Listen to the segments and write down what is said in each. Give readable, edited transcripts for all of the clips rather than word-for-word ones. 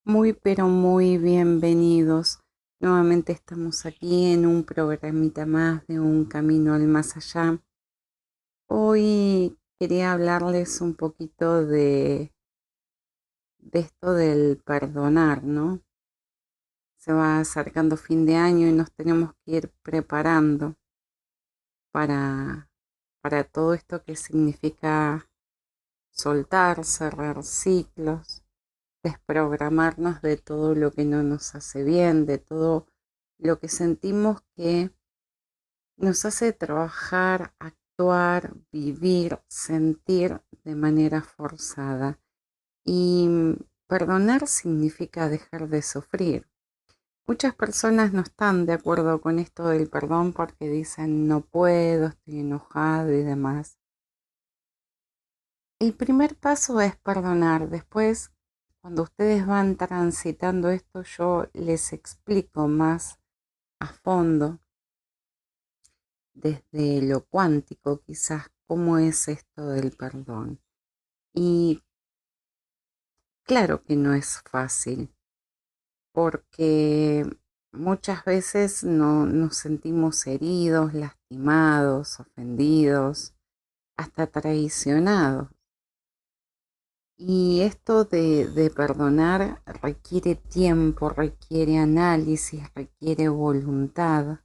Muy, pero muy bienvenidos. Nuevamente estamos aquí en un programita más de Un Camino al Más Allá. Hoy quería hablarles un poquito de esto del perdonar, ¿no? Se va acercando fin de año y nos tenemos que ir preparando para, para todo esto que significa soltar, cerrar ciclos, desprogramarnos de todo lo que no nos hace bien, de todo lo que sentimos que nos hace trabajar, actuar, vivir, sentir de manera forzada. Y perdonar significa dejar de sufrir. Muchas personas no están de acuerdo con esto del perdón porque dicen no puedo, estoy enojado y demás. El primer paso es perdonar. Después, cuando ustedes van transitando esto, yo les explico más a fondo, desde lo cuántico quizás, cómo es esto del perdón. Y claro que no es fácil, porque muchas veces no, nos sentimos heridos, lastimados, ofendidos, hasta traicionados. Y esto de perdonar requiere tiempo, requiere análisis, requiere voluntad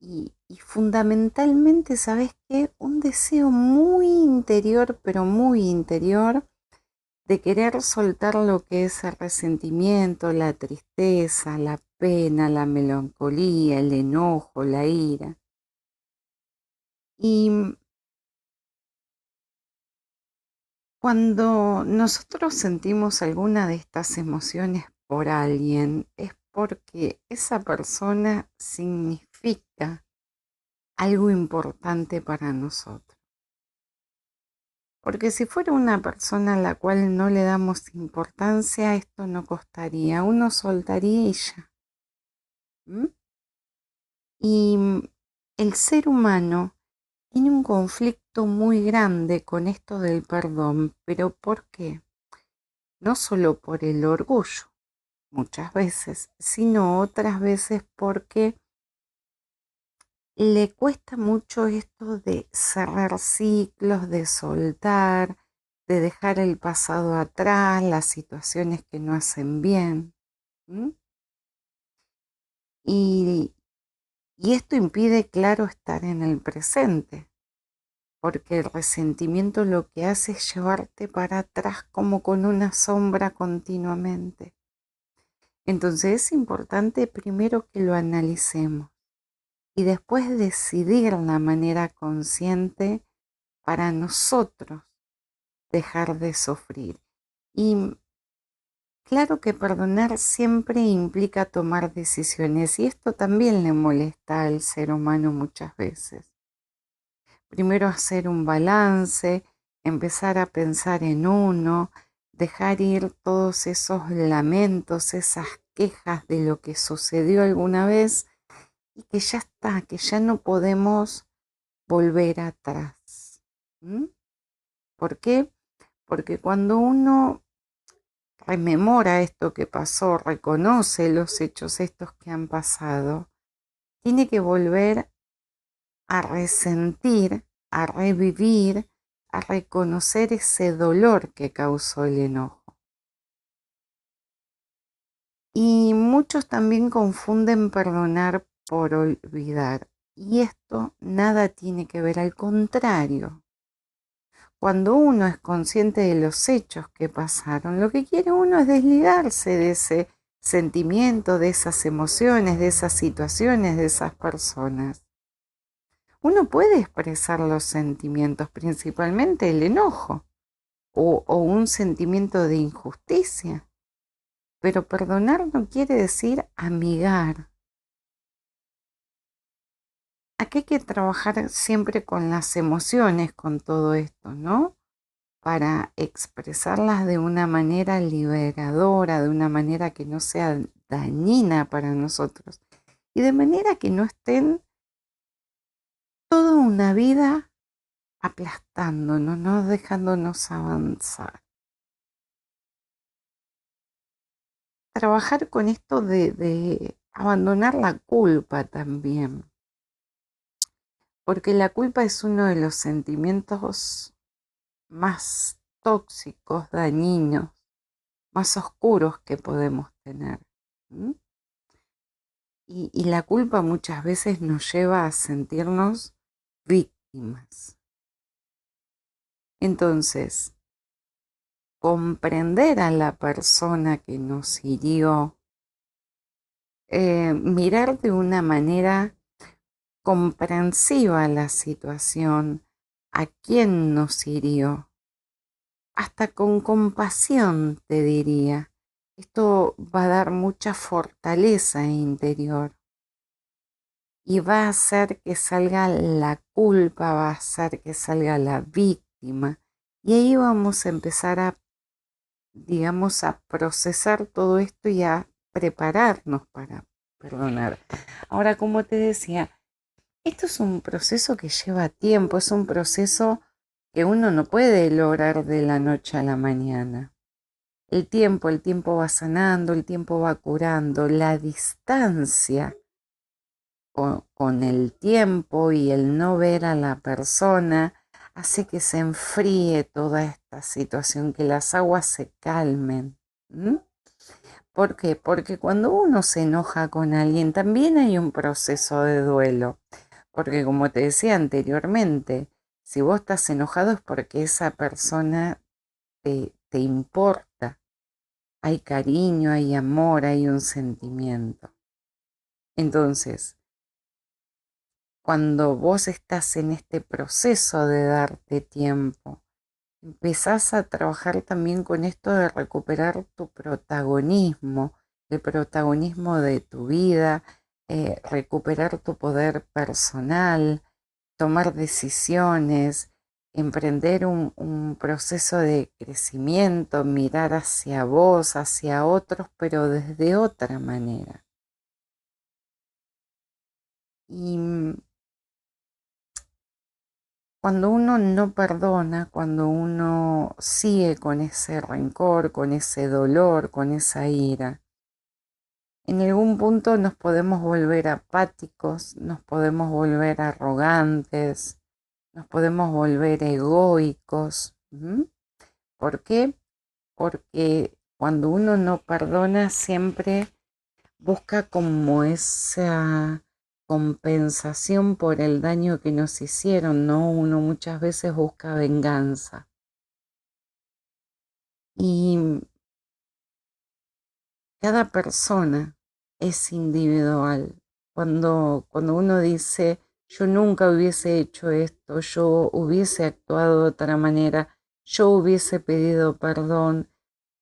y fundamentalmente, ¿sabes qué? Un deseo muy interior, pero muy interior, de querer soltar lo que es el resentimiento, la tristeza, la pena, la melancolía, el enojo, la ira. Y cuando nosotros sentimos alguna de estas emociones por alguien, es porque esa persona significa algo importante para nosotros. Porque si fuera una persona a la cual no le damos importancia, esto no costaría. Uno soltaría y ya. ¿M? Y el ser humano tiene un conflicto muy grande con esto del perdón. ¿Pero por qué? No solo por el orgullo, muchas veces, sino otras veces porque le cuesta mucho esto de cerrar ciclos, de soltar, de dejar el pasado atrás, las situaciones que no hacen bien. ¿M? Y, y esto impide, claro, estar en el presente, porque el resentimiento lo que hace es llevarte para atrás como con una sombra continuamente. Entonces es importante primero que lo analicemos y después decidir la manera consciente para nosotros dejar de sufrir. Y claro que perdonar siempre implica tomar decisiones y esto también le molesta al ser humano muchas veces. Primero hacer un balance, empezar a pensar en uno, dejar ir todos esos lamentos, esas quejas de lo que sucedió alguna vez y que ya está, que ya no podemos volver atrás. ¿Mm? ¿Por qué? Porque cuando uno rememora esto que pasó, reconoce los hechos estos que han pasado, tiene que volver a resentir, a revivir, a reconocer ese dolor que causó el enojo. Y muchos también confunden perdonar por olvidar. Y esto nada tiene que ver, al contrario. Cuando uno es consciente de los hechos que pasaron, lo que quiere uno es desligarse de ese sentimiento, de esas emociones, de esas situaciones, de esas personas. Uno puede expresar los sentimientos, principalmente el enojo o un sentimiento de injusticia, pero perdonar no quiere decir amigar. Aquí hay que trabajar siempre con las emociones, con todo esto, ¿no? Para expresarlas de una manera liberadora, de una manera que no sea dañina para nosotros y de manera que no estén toda una vida aplastándonos, no dejándonos avanzar. trabajar con esto de abandonar la culpa también, porque la culpa es uno de los sentimientos más tóxicos, dañinos, más oscuros que podemos tener. ¿M? Y la culpa muchas veces nos lleva a sentirnos víctimas. Entonces, comprender a la persona que nos hirió, mirar de una manera comprensiva la situación, a quién nos hirió, hasta con compasión te diría. Esto va a dar mucha fortaleza interior y va a hacer que salga la culpa, va a hacer que salga la víctima. Y ahí vamos a empezar a, digamos, a procesar todo esto y a prepararnos para perdonar. Ahora, como te decía, esto es un proceso que lleva tiempo, es un proceso que uno no puede lograr de la noche a la mañana. El tiempo va sanando, el tiempo va curando, la distancia con el tiempo y el no ver a la persona hace que se enfríe toda esta situación, que las aguas se calmen. ¿Mm? ¿Por qué? Porque cuando uno se enoja con alguien también hay un proceso de duelo. Porque como te decía anteriormente, si vos estás enojado es porque esa persona te importa. Hay cariño, hay amor, hay un sentimiento. Entonces, cuando vos estás en este proceso de darte tiempo, empezás a trabajar también con esto de recuperar tu protagonismo, el protagonismo de tu vida, recuperar tu poder personal, tomar decisiones, emprender un proceso de crecimiento, mirar hacia vos, hacia otros, pero desde otra manera. Y cuando uno no perdona, cuando uno sigue con ese rencor, con ese dolor, con esa ira, en algún punto nos podemos volver apáticos, nos podemos volver arrogantes, nos podemos volver egoicos. ¿M? ¿Por qué? Porque cuando uno no perdona siempre busca como esa compensación por el daño que nos hicieron, ¿no? Uno muchas veces busca venganza. Y cada persona es individual. Cuando uno dice, yo nunca hubiese hecho esto, yo hubiese actuado de otra manera, yo hubiese pedido perdón,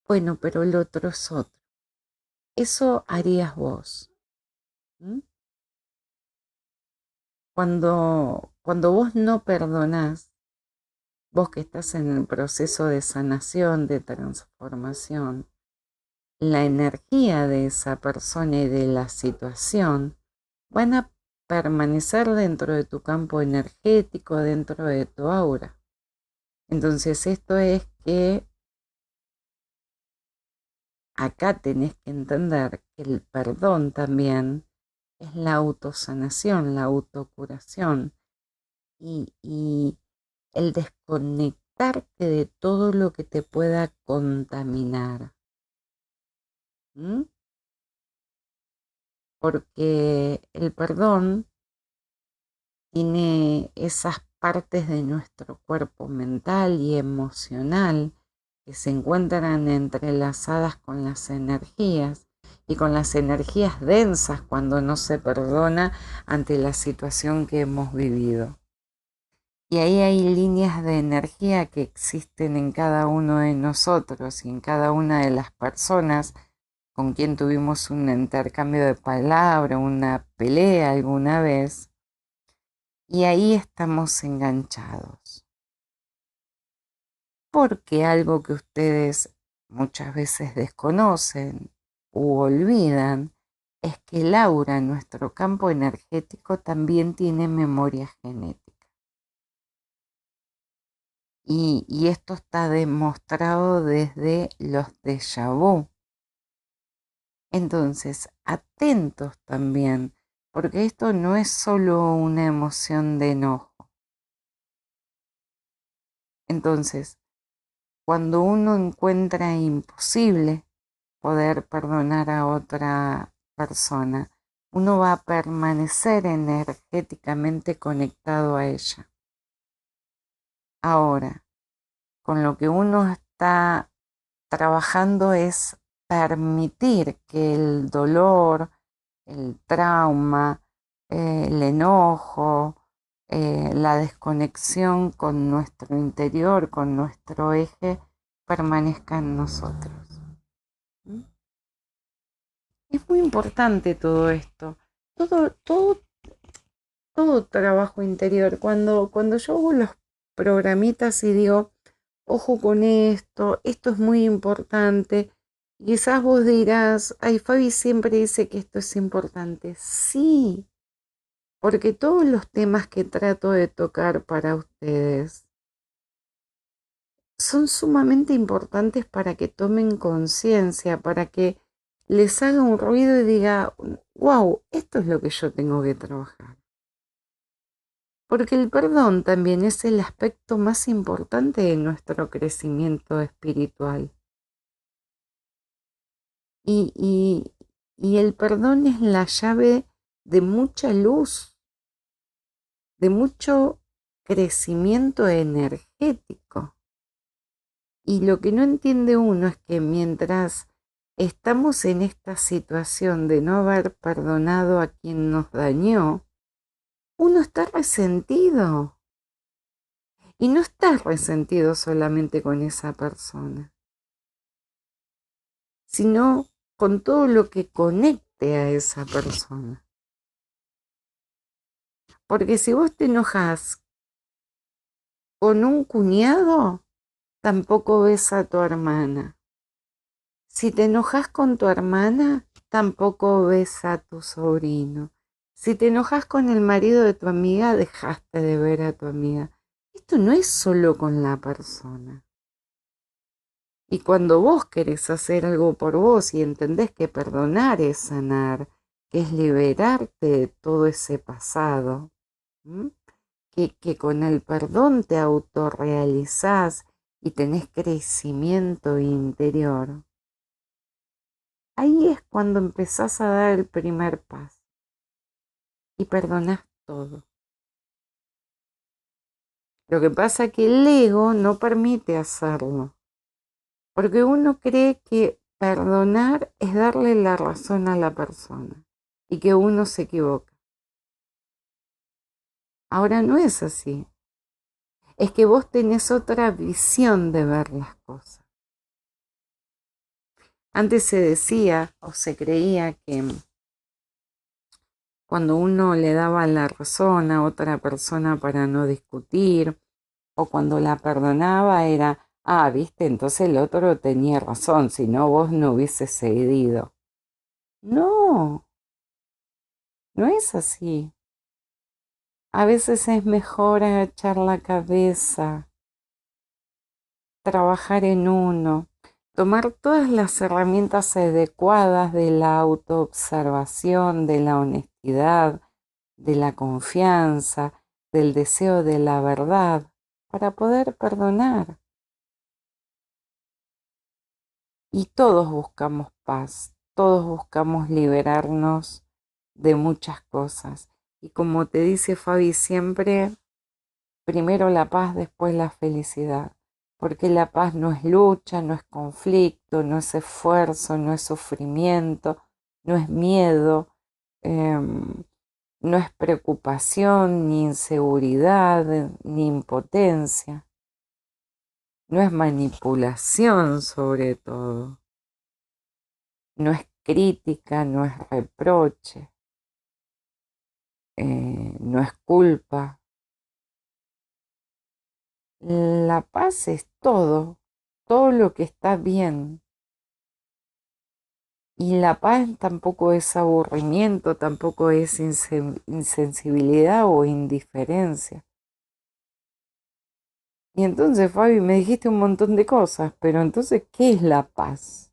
bueno, pero el otro es otro. Eso harías vos. ¿M? Cuando vos no perdonás, vos que estás en el proceso de sanación, de transformación, la energía de esa persona y de la situación van a permanecer dentro de tu campo energético, dentro de tu aura. Entonces esto es que acá tenés que entender que el perdón también es la autosanación, la autocuración y el desconectarte de todo lo que te pueda contaminar. ¿M? Porque el perdón tiene esas partes de nuestro cuerpo mental y emocional que se encuentran entrelazadas con las energías y con las energías densas cuando no se perdona ante la situación que hemos vivido. Y ahí hay líneas de energía que existen en cada uno de nosotros y en cada una de las personas con quien tuvimos un intercambio de palabras, una pelea alguna vez, y ahí estamos enganchados. Porque algo que ustedes muchas veces desconocen u olvidan es que el aura, nuestro campo energético, también tiene memoria genética. Y esto está demostrado desde los déjà vu. Entonces, atentos también, porque esto no es solo una emoción de enojo. Entonces, cuando uno encuentra imposible poder perdonar a otra persona, uno va a permanecer energéticamente conectado a ella. Ahora, con lo que uno está trabajando es permitir que el dolor, el trauma, el enojo, la desconexión con nuestro interior, con nuestro eje, permanezca en nosotros. ¿Mm? Es muy importante todo esto, todo trabajo interior. Cuando yo hago los programitas y digo, ojo con esto es muy importante. Quizás vos dirás, ay, Fabi siempre dice que esto es importante. Sí, porque todos los temas que trato de tocar para ustedes son sumamente importantes para que tomen conciencia, para que les haga un ruido y diga, wow, esto es lo que yo tengo que trabajar. Porque el perdón también es el aspecto más importante de nuestro crecimiento espiritual. Y, y, y el perdón es la llave de mucha luz, de mucho crecimiento energético. Y lo que no entiende uno es que mientras estamos en esta situación de no haber perdonado a quien nos dañó, uno está resentido. Y no estás resentido solamente con esa persona, sino con todo lo que conecte a esa persona. Porque si vos te enojas con un cuñado, tampoco ves a tu hermana. Si te enojas con tu hermana, tampoco ves a tu sobrino. Si te enojas con el marido de tu amiga, dejaste de ver a tu amiga. Esto no es solo con la persona. Y cuando vos querés hacer algo por vos y entendés que perdonar es sanar, que es liberarte de todo ese pasado, que con el perdón te autorrealizás y tenés crecimiento interior, ahí es cuando empezás a dar el primer paso y perdonás todo. Lo que pasa es que el ego no permite hacerlo, porque uno cree que perdonar es darle la razón a la persona y que uno se equivoca. Ahora no es así. Es que vos tenés otra visión de ver las cosas. Antes se decía o se creía que cuando uno le daba la razón a otra persona para no discutir o cuando la perdonaba era, ah, viste, entonces el otro tenía razón, si no vos no hubieses cedido. No, no es así. A veces es mejor agachar la cabeza, trabajar en uno, tomar todas las herramientas adecuadas de la autoobservación, de la honestidad, de la confianza, del deseo de la verdad, para poder perdonar. Y todos buscamos paz, todos buscamos liberarnos de muchas cosas. Y como te dice Fabi siempre, primero la paz, después la felicidad. Porque la paz no es lucha, no es conflicto, no es esfuerzo, no es sufrimiento, no es miedo, no es preocupación, ni inseguridad, ni impotencia. No es manipulación sobre todo. No es crítica, no es reproche, no es culpa. La paz es todo lo que está bien. Y la paz tampoco es aburrimiento, tampoco es insensibilidad o indiferencia. Y entonces, Fabi, me dijiste un montón de cosas, pero entonces, ¿qué es la paz?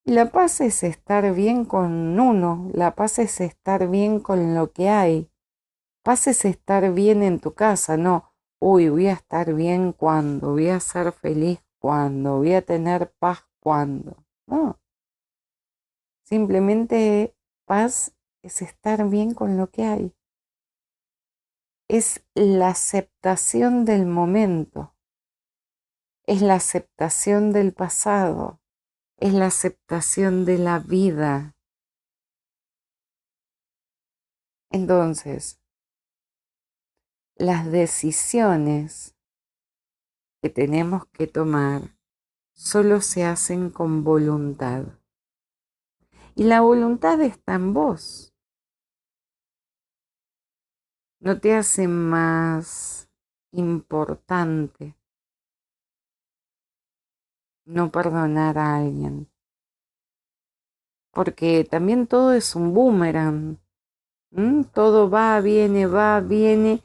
Y la paz es estar bien con uno, la paz es estar bien con lo que hay. Paz es estar bien en tu casa, no, uy, voy a estar bien cuando, voy a ser feliz cuando, voy a tener paz cuando. No, simplemente paz es estar bien con lo que hay. Es la aceptación del momento, es la aceptación del pasado, es la aceptación de la vida. Entonces, las decisiones que tenemos que tomar solo se hacen con voluntad. Y la voluntad está en vos. No te hace más importante no perdonar a alguien. Porque también todo es un boomerang. Todo va, viene, va, viene.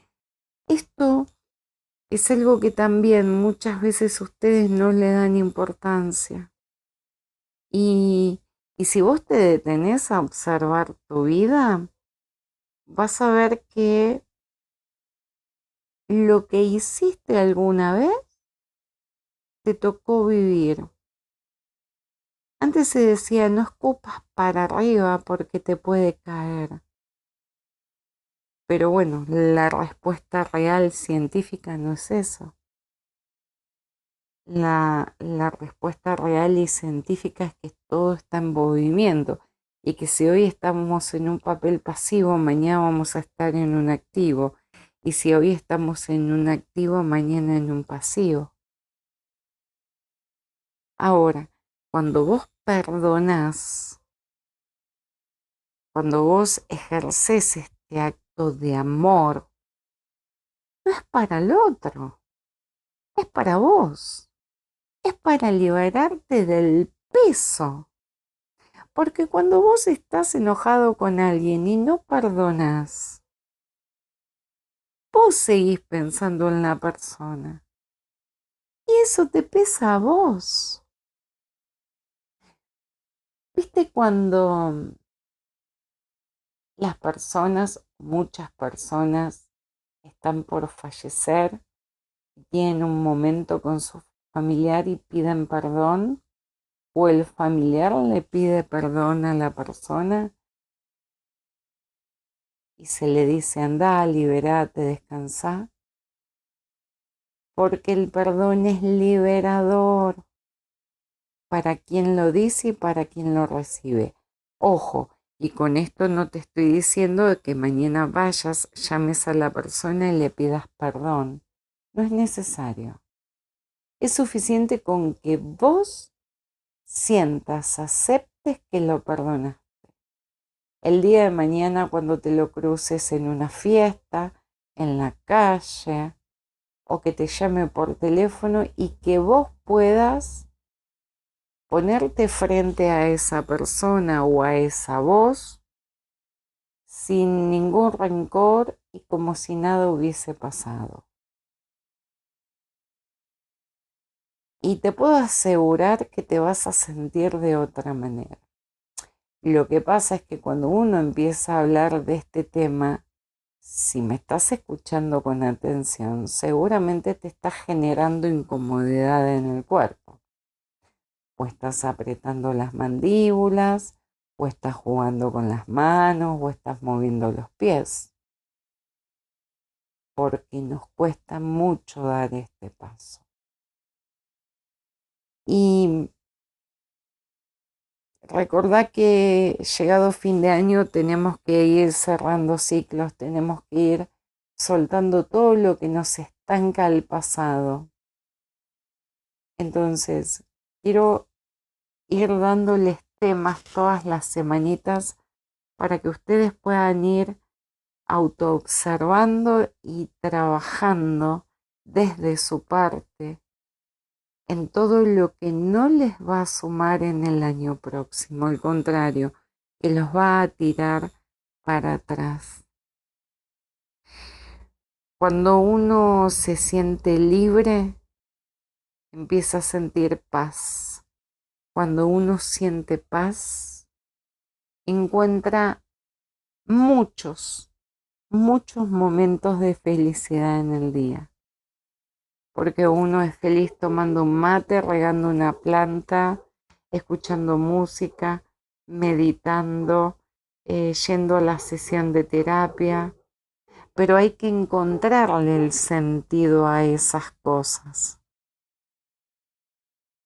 Esto es algo que también muchas veces ustedes no le dan importancia. Y, y si vos te detenés a observar tu vida, vas a ver que lo que hiciste alguna vez te tocó vivir. Antes se decía, no escupas para arriba porque te puede caer. Pero bueno, la respuesta real científica no es eso. La respuesta real y científica es que todo está en movimiento y que si hoy estamos en un papel pasivo, mañana vamos a estar en un activo. Y si hoy estamos en un activo, mañana en un pasivo. Ahora, cuando vos perdonás, cuando vos ejercés este acto de amor, no es para el otro, es para vos, es para liberarte del peso. Porque cuando vos estás enojado con alguien y no perdonás, vos seguís pensando en la persona y eso te pesa a vos. ¿Viste cuando las personas, muchas personas, están por fallecer y tienen un momento con su familiar y piden perdón? ¿O el familiar le pide perdón a la persona y se le dice anda, liberate, descansa? Porque el perdón es liberador para quien lo dice y para quien lo recibe. Ojo, y con esto no te estoy diciendo de que mañana vayas, llames a la persona y le pidas perdón. No es necesario. Es suficiente con que vos sientas, aceptes que lo perdonas. El día de mañana cuando te lo cruces en una fiesta, en la calle, o que te llame por teléfono y que vos puedas ponerte frente a esa persona o a esa voz sin ningún rencor y como si nada hubiese pasado. Y te puedo asegurar que te vas a sentir de otra manera. Lo que pasa es que cuando uno empieza a hablar de este tema, si me estás escuchando con atención, seguramente te está generando incomodidad en el cuerpo. O estás apretando las mandíbulas, o estás jugando con las manos, o estás moviendo los pies. Porque nos cuesta mucho dar este paso. Y recordá que llegado fin de año tenemos que ir cerrando ciclos, tenemos que ir soltando todo lo que nos estanca al pasado. Entonces, quiero ir dándoles temas todas las semanitas para que ustedes puedan ir autoobservando y trabajando desde su parte en todo lo que no les va a sumar en el año próximo, al contrario, que los va a tirar para atrás. Cuando uno se siente libre, empieza a sentir paz. cuando uno siente paz, encuentra muchos, muchos momentos de felicidad en el día. Porque uno es feliz tomando un mate, regando una planta, escuchando música, meditando, yendo a la sesión de terapia, pero hay que encontrarle el sentido a esas cosas.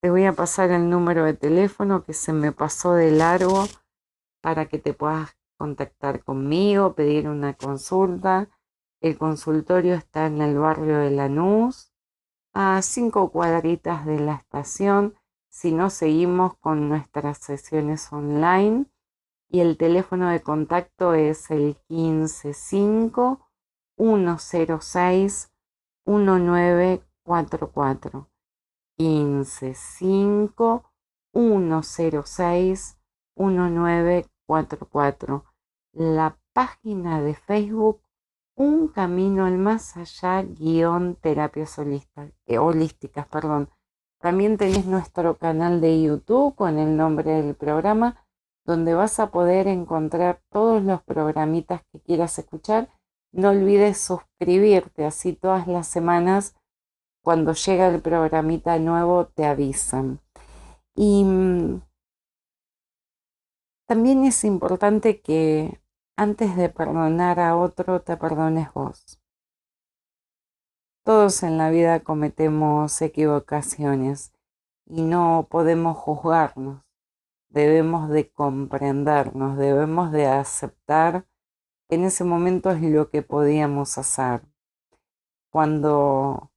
Te voy a pasar el número de teléfono que se me pasó de largo para que te puedas contactar conmigo, pedir una consulta. El consultorio está en el barrio de Lanús, a 5 cuadritas de la estación. Si no, seguimos con nuestras sesiones online y el teléfono de contacto es el 155 106 1944. 155 106 1944. La página de Facebook Un Camino al Más Allá guión terapias holísticas, perdón. También tenés nuestro canal de YouTube con el nombre del programa, donde vas a poder encontrar todos los programitas que quieras escuchar. No olvides suscribirte, así todas las semanas cuando llega el programita nuevo te avisan. Y también es importante que antes de perdonar a otro te perdones vos. Todos en la vida cometemos equivocaciones y no podemos juzgarnos. Debemos de comprendernos, debemos de aceptar que en ese momento es lo que podíamos hacer. Cuando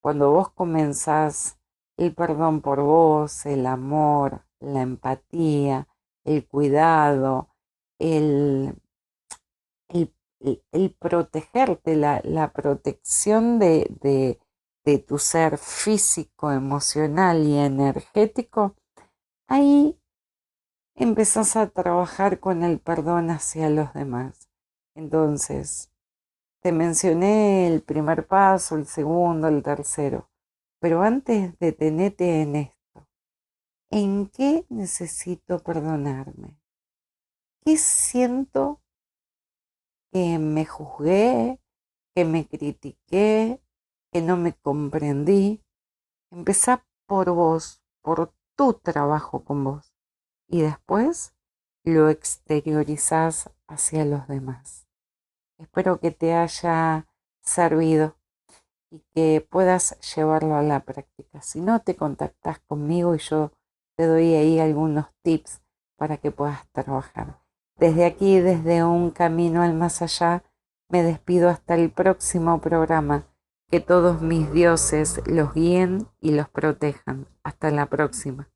vos comenzás el perdón por vos, el amor, la empatía, el cuidado, el, el protegerte, la protección de tu ser físico, emocional y energético, ahí empezás a trabajar con el perdón hacia los demás. Entonces, te mencioné el primer paso, el segundo, el tercero, pero antes detenete en esto. ¿En qué necesito perdonarme? ¿Qué siento que me juzgué, que me critiqué, que no me comprendí? Empezá por vos, por tu trabajo con vos, y después lo exteriorizás hacia los demás. Espero que te haya servido y que puedas llevarlo a la práctica. Si no, te contactas conmigo y yo te doy ahí algunos tips para que puedas trabajar. Desde aquí, desde Un Camino al Más Allá, me despido hasta el próximo programa. Que todos mis dioses los guíen y los protejan. Hasta la próxima.